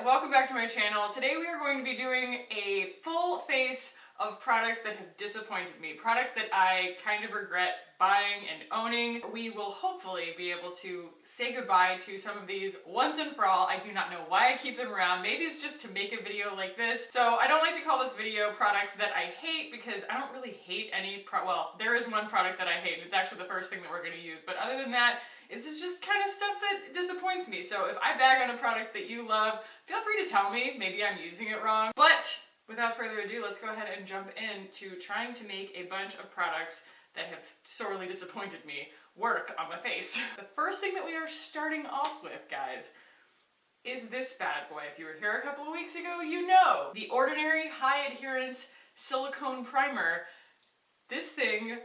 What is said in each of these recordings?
welcome back to my channel. Today we are going to be doing a full face of products that have disappointed me. Products that I kind of regret buying and owning. We will hopefully be able to say goodbye to some of these once and for all. I do not know why I keep them around. Maybe it's just to make a video like this. So I don't like to call this video products that I hate because I don't really hate any well, there is one product that I hate. It's actually the first thing that we're going to use. But other than that, it's just kind of stuff that disappoints me. So if I bag on a product that you love, feel free to tell me. Maybe I'm using it wrong. But without further ado, let's go ahead and jump into trying to make a bunch of products that have sorely disappointed me work on my face. The first thing that we are starting off with, guys, is this bad boy. If you were here a couple of weeks ago, you know. The Ordinary High Adherence Silicone Primer. This thing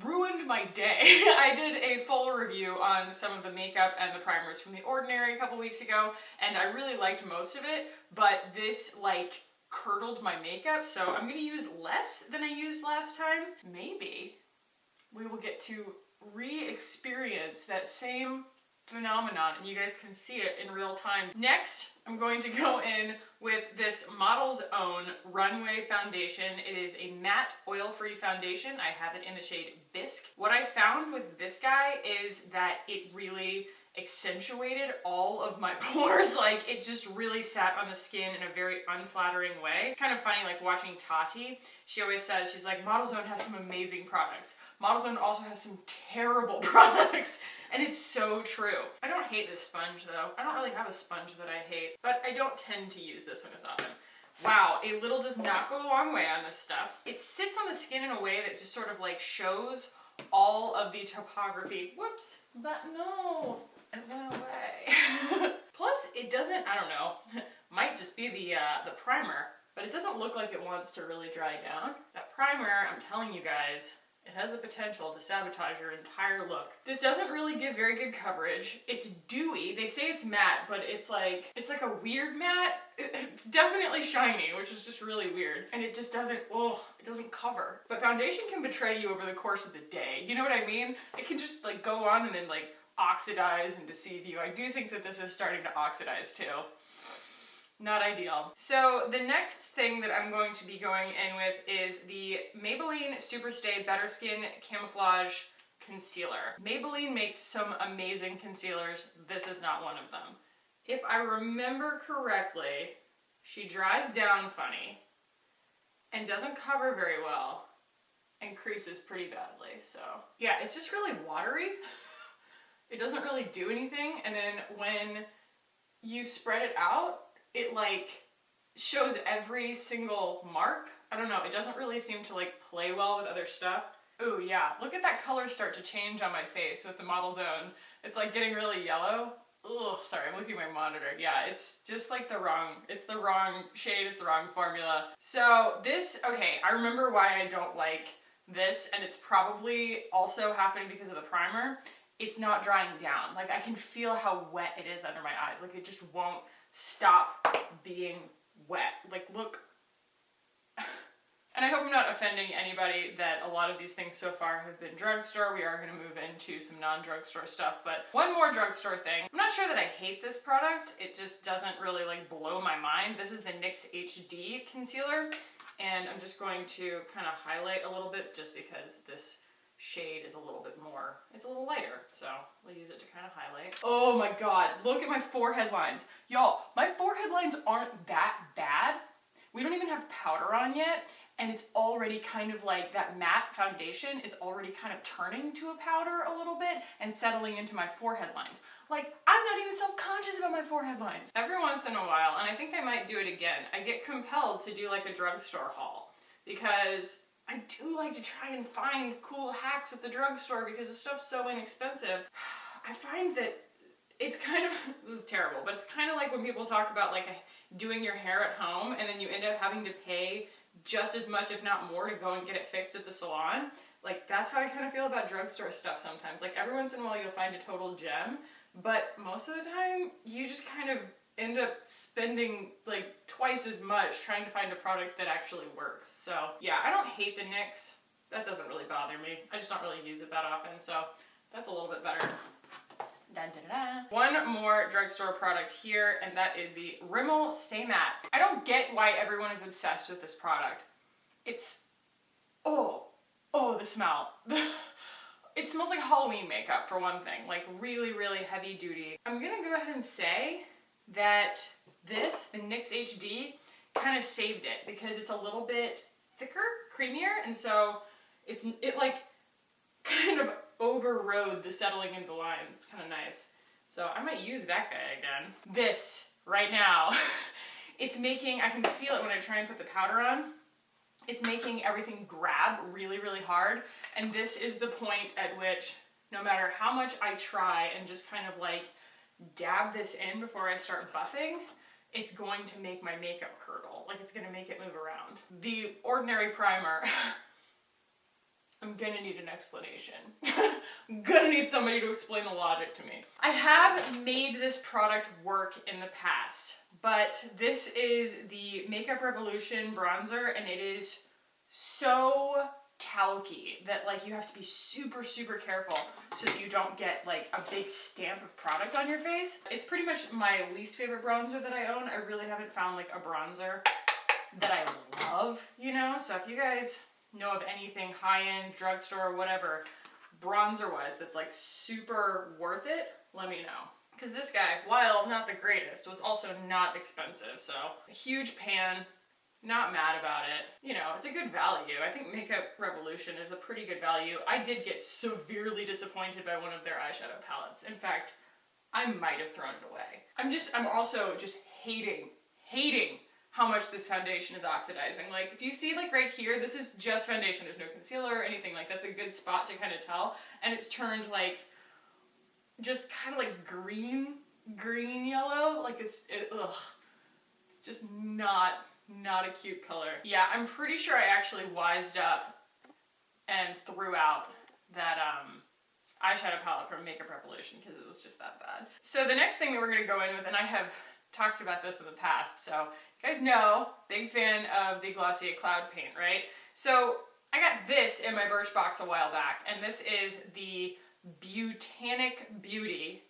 ruined my day. I did a full review on some of the makeup and the primers from The Ordinary a couple weeks ago, and I really liked most of it, but this, like, curdled my makeup, so I'm gonna use less than I used last time. Maybe we will get to re-experience that same phenomenon and you guys can see it in real time. Next, I'm going to go in with this Model's Own Runway Foundation. It is a matte oil-free foundation. I have it in the shade Bisque. What I found with this guy is that it really accentuated all of my pores. Like, it just really sat on the skin in a very unflattering way. It's kind of funny, like watching Tati. She always says, she's like, Model's Own has some amazing products. Model's Own also has some terrible products. And it's so true. I don't hate this sponge though. I don't really have a sponge that I hate, but I don't tend to use this one as often. Wow, a little does not go a long way on this stuff. It sits on the skin in a way that just sort of like shows all of the topography. Whoops, but no. It went away. Plus, it doesn't, I don't know, might just be the primer, but it doesn't look like it wants to really dry down. That primer, I'm telling you guys, it has the potential to sabotage your entire look. This doesn't really give very good coverage. It's dewy. They say it's matte, but it's like a weird matte. It's definitely shiny, which is just really weird. And it just doesn't, it doesn't cover. But foundation can betray you over the course of the day. You know what I mean? It can just like go on and then like oxidize and deceive you. I do think that this is starting to oxidize too. Not ideal. So the next thing that I'm going to be going in with is the Maybelline Superstay Better Skin Camouflage Concealer. Maybelline makes some amazing concealers. This is not one of them. If I remember correctly, she dries down funny and doesn't cover very well and creases pretty badly. So yeah, it's just really watery. It doesn't really do anything, and then when you spread it out, it like shows every single mark. I don't know, it doesn't really seem to like play well with other stuff. Ooh yeah, look at that color start to change on my face with the Model's Own. It's like getting really yellow. Oh, sorry, I'm looking at my monitor. Yeah, it's just like it's the wrong shade, it's the wrong formula. So this, okay, I remember why I don't like this, and it's probably also happening because of the primer. It's not drying down. Like, I can feel how wet it is under my eyes. Like, it just won't stop being wet. Like, look. And I hope I'm not offending anybody that a lot of these things so far have been drugstore. We are going to move into some non-drugstore stuff. But one more drugstore thing. I'm not sure that I hate this product. It just doesn't really, like, blow my mind. This is the NYX HD Concealer. And I'm just going to kind of highlight a little bit just because this shade is a little bit more, it's a little lighter, so we'll use it to kind of highlight. Oh my god, look at my forehead lines. Y'all, my forehead lines aren't that bad. We don't even have powder on yet, and it's already kind of like that matte foundation is already kind of turning to a powder a little bit and settling into my forehead lines. Like, I'm not even self-conscious about my forehead lines. Every once in a while, and I think I might do it again, I get compelled to do like a drugstore haul because I do like to try and find cool hacks at the drugstore because the stuff's so inexpensive. I find that it's kind of, this is terrible, but it's kind of like when people talk about like doing your hair at home and then you end up having to pay just as much, if not more, to go and get it fixed at the salon. Like, that's how I kind of feel about drugstore stuff sometimes. Like, every once in a while you'll find a total gem, but most of the time you just kind of end up spending like twice as much trying to find a product that actually works. So yeah, I don't hate the NYX. That doesn't really bother me. I just don't really use it that often, so that's a little bit better. Dun, dun, dun. One more drugstore product here, and that is the Rimmel Stay Matte. I don't get why everyone is obsessed with this product. It's, oh, the smell. It smells like Halloween makeup for one thing, like really, really heavy duty. I'm gonna go ahead and say that this, the NYX HD, kind of saved it because it's a little bit thicker, creamier, and so it like kind of overrode the settling into the lines. It's kind of nice. So I might use that guy again. This, right now, it's making, I can feel it when I try and put the powder on. It's making everything grab really, really hard. And this is the point at which, no matter how much I try and just kind of like dab this in before I start buffing, it's going to make my makeup curdle. Like it's gonna make it move around. The ordinary primer, I'm gonna need an explanation. I'm gonna need somebody to explain the logic to me. I have made this product work in the past, but this is the Makeup Revolution bronzer, and it is so talky that like you have to be super, super careful so that you don't get like a big stamp of product on your face. It's pretty much my least favorite bronzer that I own. I really haven't found like a bronzer that I love, you know? So if you guys know of anything high-end, drugstore, whatever, bronzer-wise that's like super worth it, let me know. Because this guy, while not the greatest, was also not expensive. So a huge pan, not mad about it. You know, it's a good value. I think Makeup Revolution is a pretty good value. I did get severely disappointed by one of their eyeshadow palettes. In fact, I might have thrown it away. I'm also just hating how much this foundation is oxidizing. Like, do you see like right here, this is just foundation. There's no concealer or anything. Like that's a good spot to kind of tell. And it's turned like, just kind of like green yellow. Like ugh. It's just not a cute color. Yeah, I'm pretty sure I actually wised up and threw out that eyeshadow palette from Makeup Revolution because it was just that bad. So the next thing that we're gonna go in with, and I have talked about this in the past, so you guys know, big fan of the Glossier Cloud Paint, right? So I got this in my Birchbox a while back, and this is the Botanic Beauty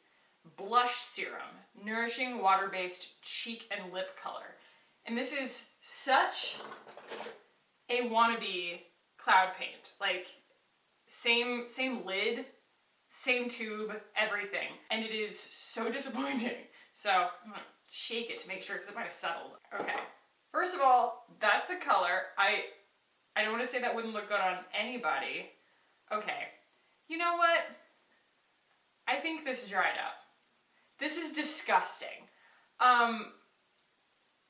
Blush Serum, Nourishing Water-Based Cheek and Lip Color. And this is such a wannabe cloud paint. Like, same lid, same tube, everything. And it is so disappointing. So, I'm gonna shake it to make sure, because it might have settled. Okay. First of all, that's the color. I don't want to say that wouldn't look good on anybody. Okay. You know what? I think this dried up. This is disgusting.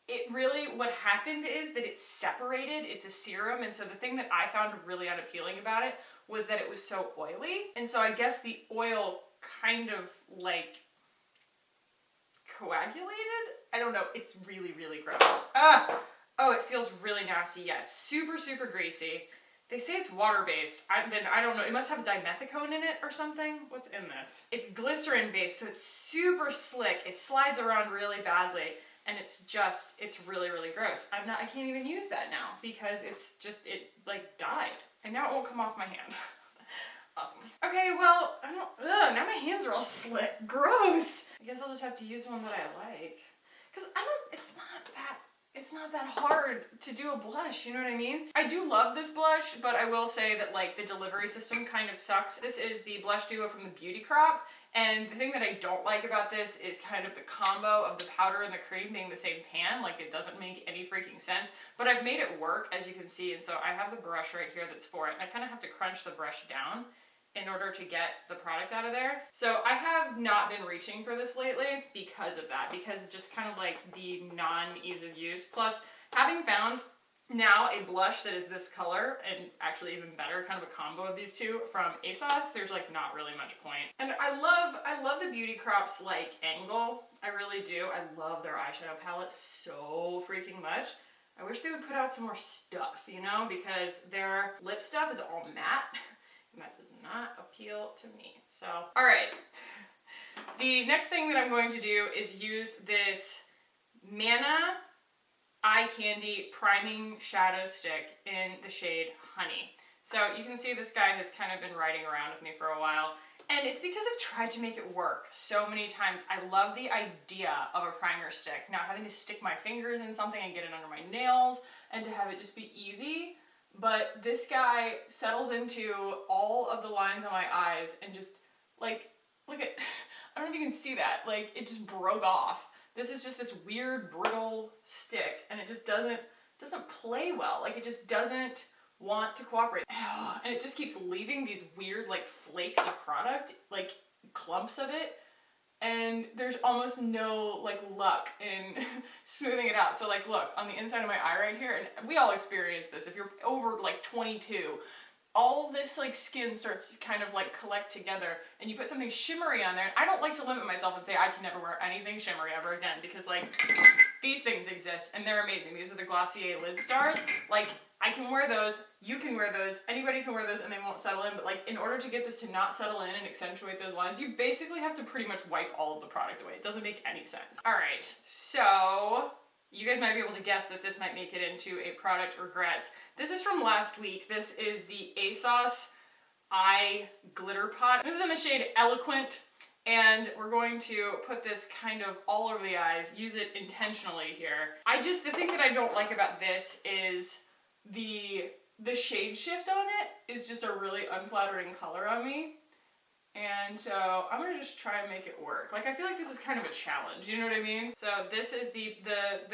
It really, what happened is that it separated. It's a serum, and so the thing that I found really unappealing about it was that it was so oily. And so I guess the oil kind of like coagulated? I don't know. It's really, really gross. Ah! Oh, it feels really nasty. Yeah, it's super, super greasy. They say it's water-based. I don't know. It must have dimethicone in it or something. What's in this? It's glycerin-based, so it's super slick. It slides around really badly, and it's really, really gross. I can't even use that now because it like died. And now it won't come off my hand. Awesome. Okay, well, now my hands are all slick. Gross. I guess I'll just have to use one that I like. Because it's not that hard to do a blush, you know what I mean? I do love this blush, but I will say that like the delivery system kind of sucks. This is the blush duo from the Beauty Crop, and the thing that I don't like about this is kind of the combo of the powder and the cream being the same pan. Like, it doesn't make any freaking sense, but I've made it work, as you can see, and so I have the brush right here that's for it, and I kind of have to crunch the brush down in order to get the product out of there. So I have not been reaching for this lately because of that, because just kind of like the non-ease of use. Plus, having found now a blush that is this color, and actually even better, kind of a combo of these two from ASOS, there's like not really much point. And I love the Beauty Crop's like angle. I really do. I love their eyeshadow palette so freaking much. I wish they would put out some more stuff, you know, because their lip stuff is all matte. And that does not appeal to me. So, all right. The next thing that I'm going to do is use this Manna Eye Candy Priming Shadow Stick in the shade Honey. So you can see this guy has kind of been riding around with me for a while, And it's because I've tried to make it work so many times. I love the idea of a primer stick, not having to stick my fingers in something and get it under my nails, and to have it just be easy. But this guy settles into all of the lines on my eyes and just, like, look at, I don't know if you can see that, like, it just broke off. This is just this weird, brittle stick, and it just doesn't play well. Like, it just doesn't want to cooperate. And it just keeps leaving these weird, like, flakes of product, like, clumps of it. And there's almost no, like, luck in smoothing it out. So, like, look, on the inside of my eye right here, and we all experience this, if you're over, like, 22, all this, like, skin starts to kind of, like, collect together, and you put something shimmery on there. And I don't like to limit myself and say I can never wear anything shimmery ever again, because, like, these things exist, and they're amazing. These are the Glossier Lid Stars. Like, I can wear those, you can wear those, anybody can wear those, and they won't settle in. But, like, in order to get this to not settle in and accentuate those lines, you basically have to pretty much wipe all of the product away. It doesn't make any sense. All right, so you guys might be able to guess that this might make it into a product regrets. This is from last week. This is the ASOS Eye Glitter Pot. This is in the shade Eloquent, and we're going to put this kind of all over the eyes, use it intentionally here. The thing that I don't like about this is the shade shift on it is just a really unflattering color on me. And so I'm gonna just try and make it work. Like, I feel like this is kind of a challenge, you know what I mean? So this is the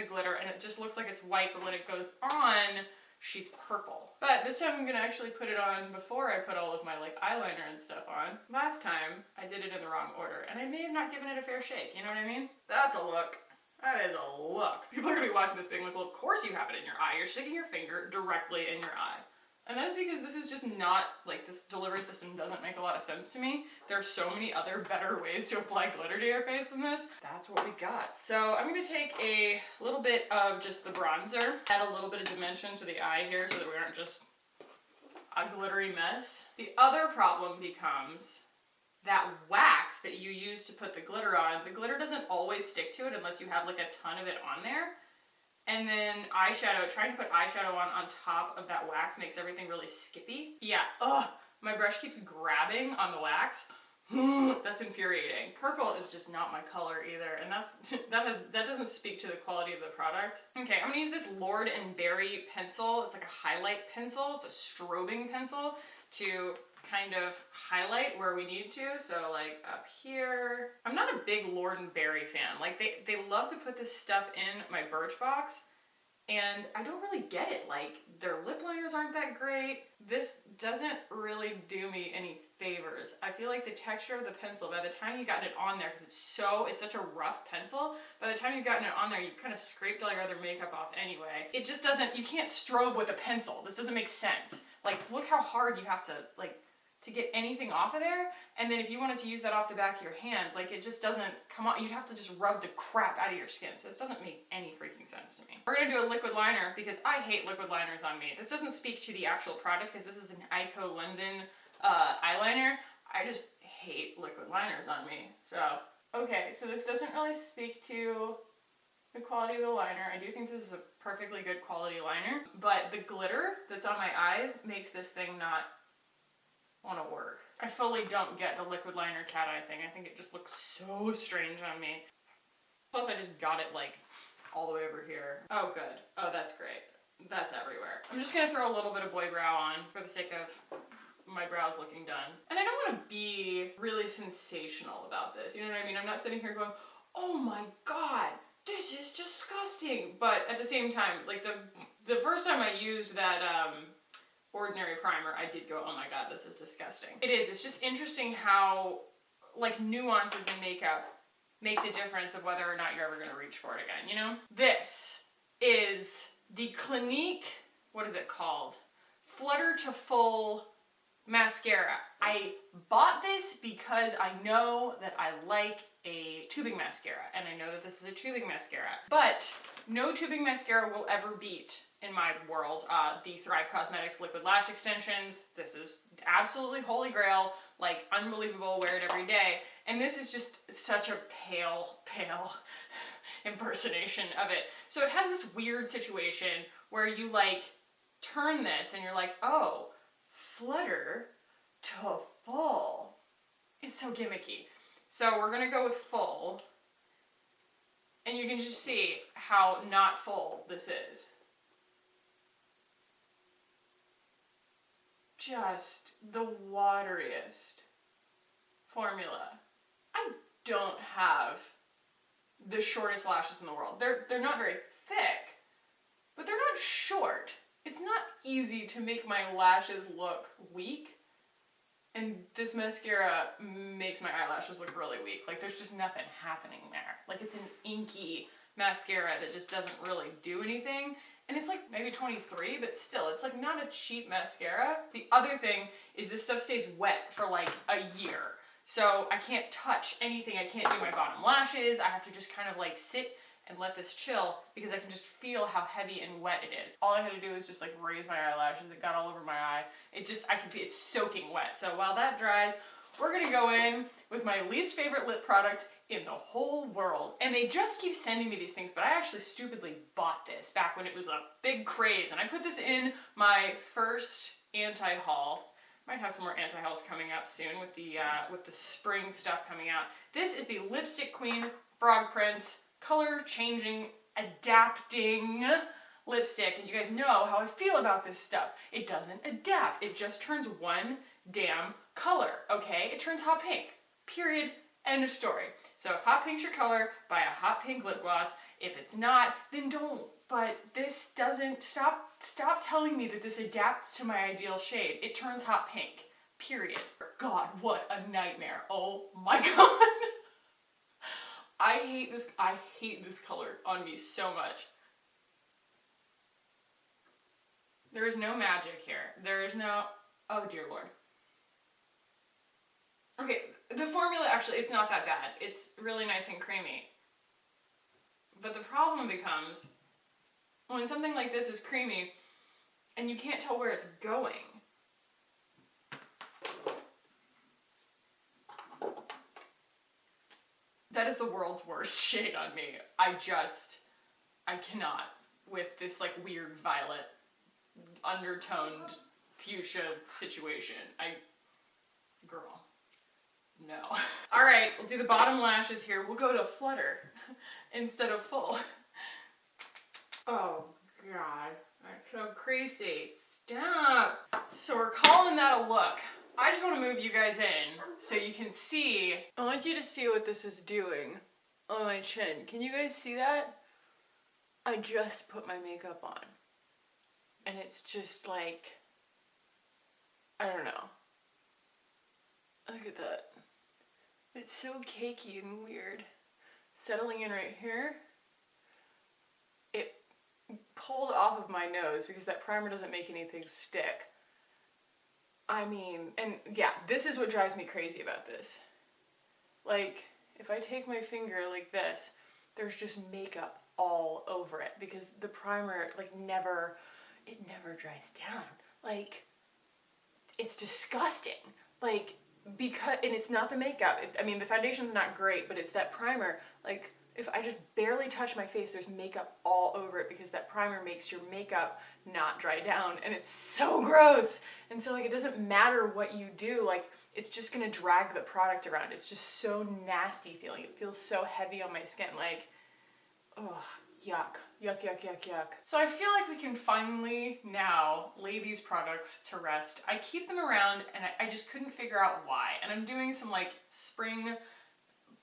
glitter, and it just looks like it's white, but when it goes on, she's purple. But this time I'm gonna actually put it on before I put all of my, like, eyeliner and stuff on. Last time I did it in the wrong order, and I may have not given it a fair shake, you know what I mean? That's a look. That is a look. People are gonna be watching this being like, well, of course you have it in your eye. You're sticking your finger directly in your eye. And that's because this is just not, like, this delivery system doesn't make a lot of sense to me. There are so many other better ways to apply glitter to your face than this. That's what we got. So I'm gonna take a little bit of just the bronzer, add a little bit of dimension to the eye here so that we aren't just a glittery mess. The other problem becomes that wax that you use to put the glitter on. The glitter doesn't always stick to it unless you have, like, a ton of it on there. And then eyeshadow, trying to put eyeshadow on top of that wax makes everything really skippy. Yeah, ugh, my brush keeps grabbing on the wax. That's infuriating. Purple is just not my color either, and that doesn't speak to the quality of the product. Okay, I'm gonna use this Lord & Berry pencil. It's like a highlight pencil. It's a strobing pencil to kind of highlight where we need to. So, like, up here. I'm not a big Lord & Berry fan. Like, they love to put this stuff in my Birchbox, and I don't really get it. Like, their lip liners aren't that great. This doesn't really do me any favors. I feel like the texture of the pencil, by the time you've gotten it on there, because it's such a rough pencil, by the time you've gotten it on there, you've kind of scraped all your other makeup off anyway. It just doesn't, you can't strobe with a pencil. This doesn't make sense. Like, look how hard you have to, like, to get anything off of there, and then if you wanted to use that off the back of your hand, like, it just doesn't come on. You'd have to just rub the crap out of your skin, so this doesn't make any freaking sense to me. We're gonna do a liquid liner, because I hate liquid liners on me. This doesn't speak to the actual product, because this is an Ico London eyeliner. I just hate liquid liners on me, so. Okay, so this doesn't really speak to the quality of the liner. I do think this is a perfectly good quality liner, but the glitter that's on my eyes makes this thing not want to work. I fully don't get the liquid liner cat eye thing. I think it just looks so strange on me. Plus, I just got it, like, all the way over here. Oh, good. Oh, that's great. That's everywhere. I'm just gonna throw a little bit of boy brow on for the sake of my brows looking done. And I don't want to be really sensational about this. You know what I mean? I'm not sitting here going, oh my god, this is disgusting. But at the same time, like, the first time I used that, Ordinary primer, I did go, oh my god, this is disgusting. It is. It's just interesting how, like, nuances in makeup make the difference of whether or not you're ever going to reach for it again, you know? This is the Clinique, what is it called? Flutter to Full mascara. I bought this because I know that I like a tubing mascara, and I know that this is a tubing mascara, but no tubing mascara will ever beat, in my world, the Thrive Cosmetics Liquid Lash Extensions. This is absolutely holy grail, like, unbelievable, wear it every day, and this is just such a pale impersonation of it. So it has this weird situation where you, like, turn this and you're like, oh, flutter to full. It's so gimmicky. So we're gonna go with full. And you can just see how not full this is. Just the wateriest formula. I don't have the shortest lashes in the world. They're not very thick, but they're not short. It's not easy to make my lashes look weak. And this mascara makes my eyelashes look really weak. Like, there's just nothing happening there. Like, it's an inky mascara that just doesn't really do anything. And it's like maybe 23, but still, it's like not a cheap mascara. The other thing is this stuff stays wet for like a year. So I can't touch anything. I can't do my bottom lashes. I have to just kind of like sit and let this chill because I can just feel how heavy and wet it is. All I had to do was just like raise my eyelashes. It got all over my eye. It just, I can feel it's soaking wet. So while that dries, we're gonna go in with my least favorite lip product in the whole world. And they just keep sending me these things, but I actually stupidly bought this back when it was a big craze. And I put this in my first anti-haul. Might have some more anti-hauls coming up soon with the spring stuff coming out. This is the Lipstick Queen Frog Prince color changing, adapting lipstick. And you guys know how I feel about this stuff. It doesn't adapt. It just turns one damn color, okay? It turns hot pink. Period. End of story. So if hot pink's your color, buy a hot pink lip gloss. If it's not, then don't. But this doesn't, stop telling me that this adapts to my ideal shade. It turns hot pink. Period. God, what a nightmare. Oh my God. I hate this color on me so much. There is no magic here. There is no, oh dear Lord. Okay, the formula actually, it's not that bad. It's really nice and creamy. But the problem becomes when something like this is creamy and you can't tell where it's going. That is the world's worst shade on me. I cannot with this like weird violet undertoned fuchsia situation. Girl, no. All right, we'll do the bottom lashes here. We'll go to flutter instead of full. Oh God, that's so crazy. Stop. So we're calling that a look. I just want to move you guys in so you can see. I want you to see what this is doing on my chin. Can you guys see that? I just put my makeup on. And it's just like, I don't know. Look at that. It's so cakey and weird. Settling in right here. It pulled off of my nose because that primer doesn't make anything stick. I mean, and yeah, this is what drives me crazy about this. Like, if I take my finger like this, there's just makeup all over it because the primer, like, never dries down. Like, it's disgusting. Like, because, and it's not the makeup. I mean, the foundation's not great, but it's that primer. Like, if I just barely touch my face, there's makeup all over it because that primer makes your makeup not dry down, and it's so gross. And so, like, it doesn't matter what you do, like, it's just gonna drag the product around. It's just so nasty feeling. It feels so heavy on my skin, like, ugh, yuck. Yuck, yuck, yuck, yuck. So I feel like we can finally now lay these products to rest. I keep them around, and I just couldn't figure out why. And I'm doing some, like, spring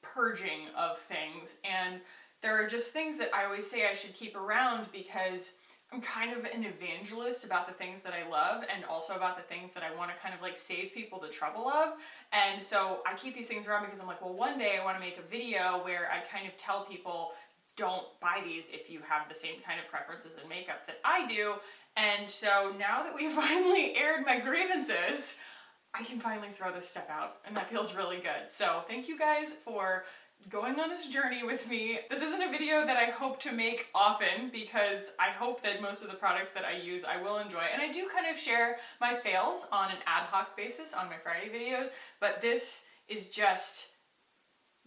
purging of things, and there are just things that I always say I should keep around because I'm kind of an evangelist about the things that I love and also about the things that I want to kind of like save people the trouble of. And so I keep these things around because I'm like, well, one day I want to make a video where I kind of tell people, don't buy these if you have the same kind of preferences in makeup that I do. And so now that we've finally aired my grievances, I can finally throw this stuff out, and that feels really good. So thank you guys for going on this journey with me. This isn't a video that I hope to make often because I hope that most of the products that I use I will enjoy, and I do kind of share my fails on an ad hoc basis on my Friday videos, but this is just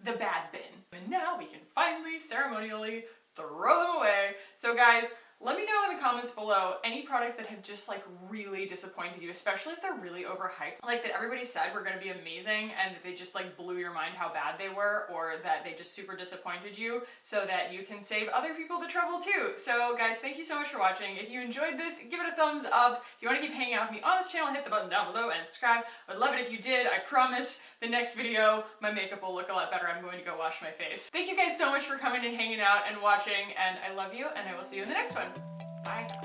the bad bin. And now we can finally ceremonially throw them away. So guys, Let me know in the comments below any products that have just like really disappointed you, especially if they're really overhyped. Like that everybody said were gonna be amazing and they just like blew your mind how bad they were, or that they just super disappointed you, so that you can save other people the trouble too. So guys, thank you so much for watching. If you enjoyed this, give it a thumbs up. If you want to keep hanging out with me on this channel, hit the button down below and subscribe. I'd love it if you did. I promise the next video, my makeup will look a lot better. I'm going to go wash my face. Thank you guys so much for coming and hanging out and watching, and I love you, and I will see you in the next one. Bye.